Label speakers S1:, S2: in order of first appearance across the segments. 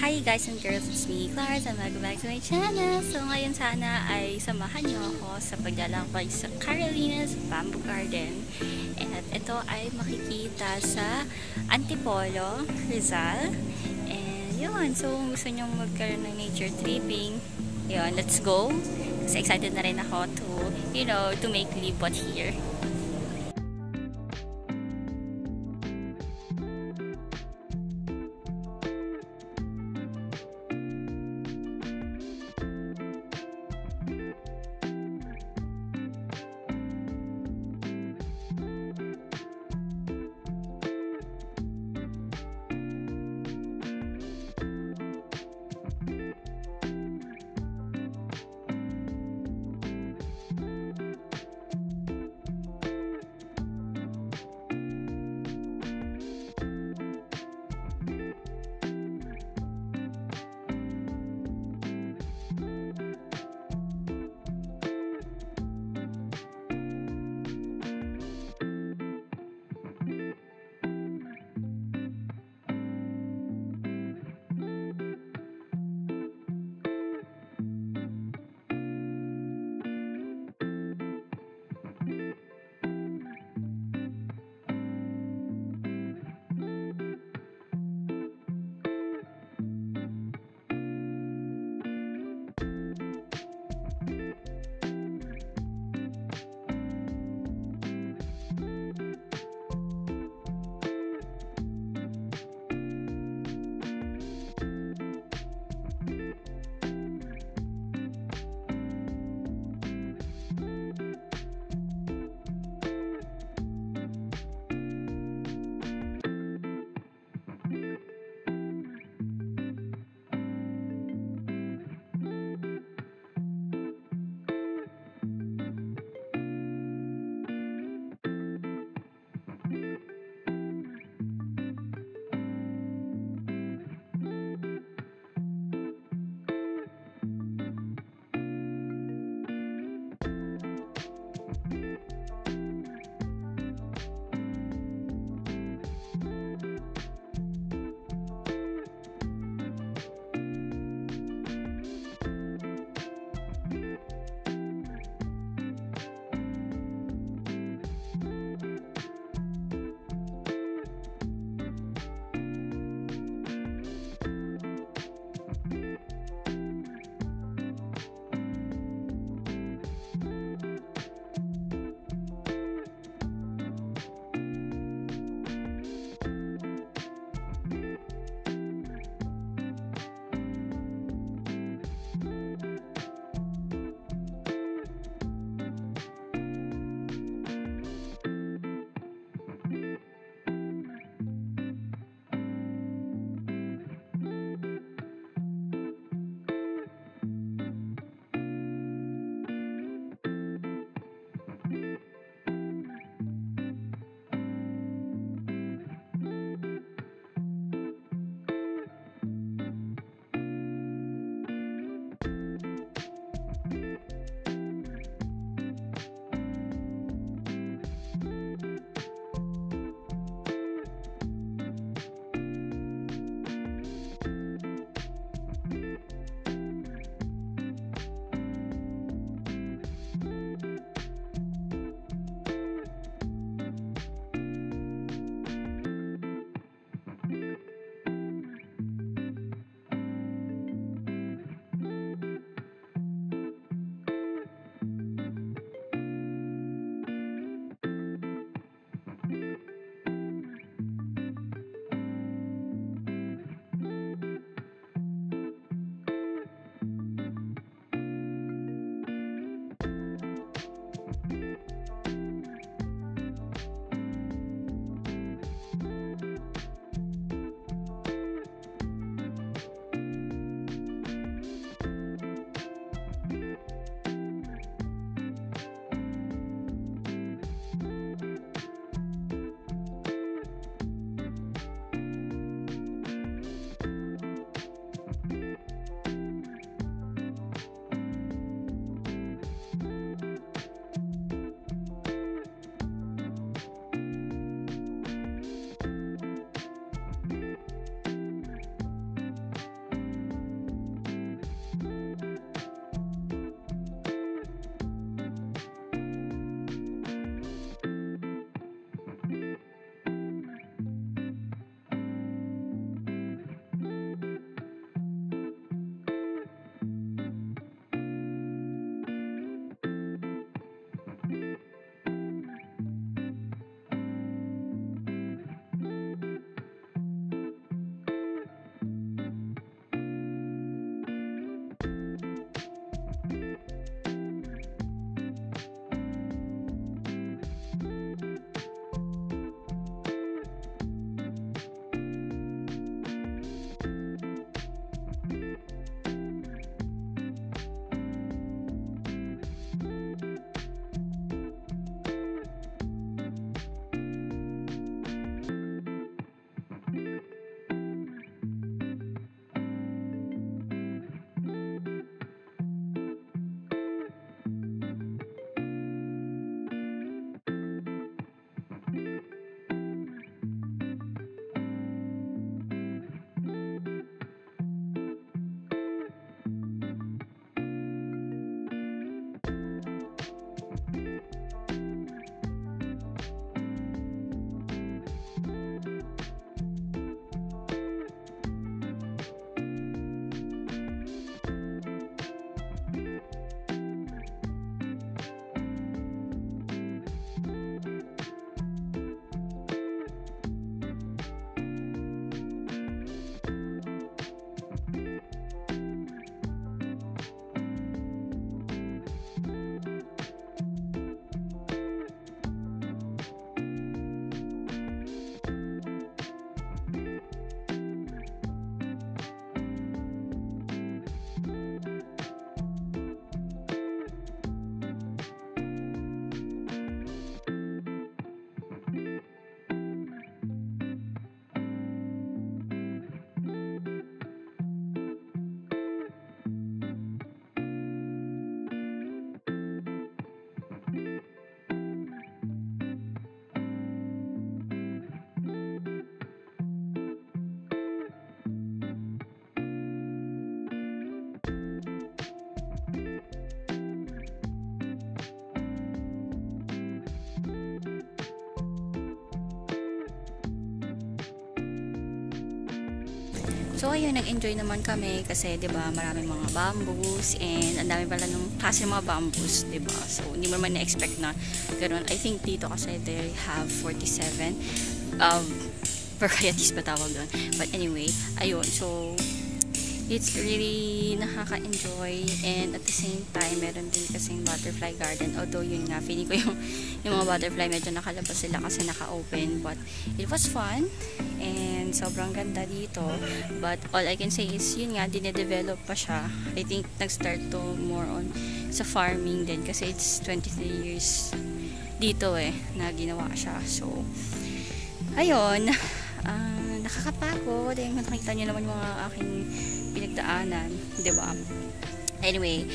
S1: Hi guys and girls, it's me, Clarence, and welcome back to my channel. So ngayon sana ay samahan niyo ako sa paglalakbay sa Carolina's Bamboo Garden. At ito ay makikita sa Antipolo, Rizal. And yun, so gusto niyo magkaroon ng nature tripping, yun, let's go. Kasi excited na rin ako to make libot here. So ayun, nag-enjoy naman kami kasi 'di ba maraming mga bamboos and ang dami pala ng klase ng mga bamboos, 'di ba? So hindi mo naman na-expect na ganoon. I think dito kasi they have 47 varieties ba tawag doon. But anyway, ayun. So it's really nakaka-enjoy, and at the same time meron din kasing butterfly garden, although yun nga feeling ko yung mga butterfly medyo nakalabas sila kasi naka-open, but it was fun and sobrang ganda dito. But all I can say is yun nga, dine-develop pa siya. I think nag-start to more on sa farming din kasi it's 23 years dito na ginawa siya. So ayun, nakakapagod. Ayun, nakita nyo naman mga aking pinagdaanan, di ba? Anyway,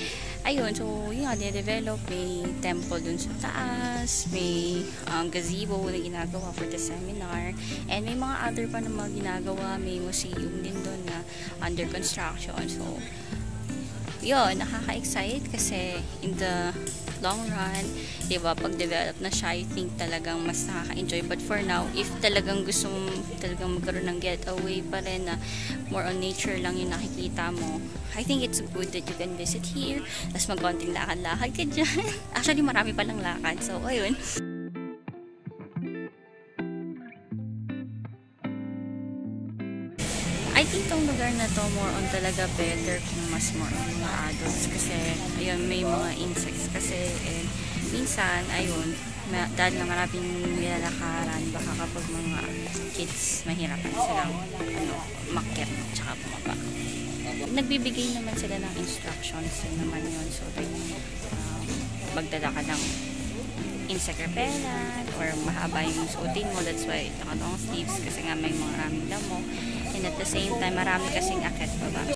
S1: ayun, so yun nga, develop, may temple dun sa taas, may gazebo na ginagawa for the seminar, and may mga other pa na mga ginagawa, may museum din dun na under construction. So yun, nakaka-excite kasi in the long run, diba, pag develop na siya, I think talagang mas nakaka-enjoy. But for now, if talagang gusto mo talagang magkaroon ng getaway pa rin na more on nature lang yung nakikita mo, I think it's good that you can visit here. Tapos magkonting lakad-lakad ka dyan. Actually, marami palang lakad. So, ayun. I think tong lugar na to more on talaga better kung mas more on mga adults kasi ayun, may mga insects kasi minsan ayun, dahil na maraming nilalakaran, baka kapag mga kids mahirapan silang makyat tsaka bumaba. Nagbibigay naman sila ng instructions naman yun, so magdala ka ng insect repellent or mahaba yung suotin mo, that's why naka-long sleeves kasi nga may mga maraming damo, and at the same time marami kasing akit baba.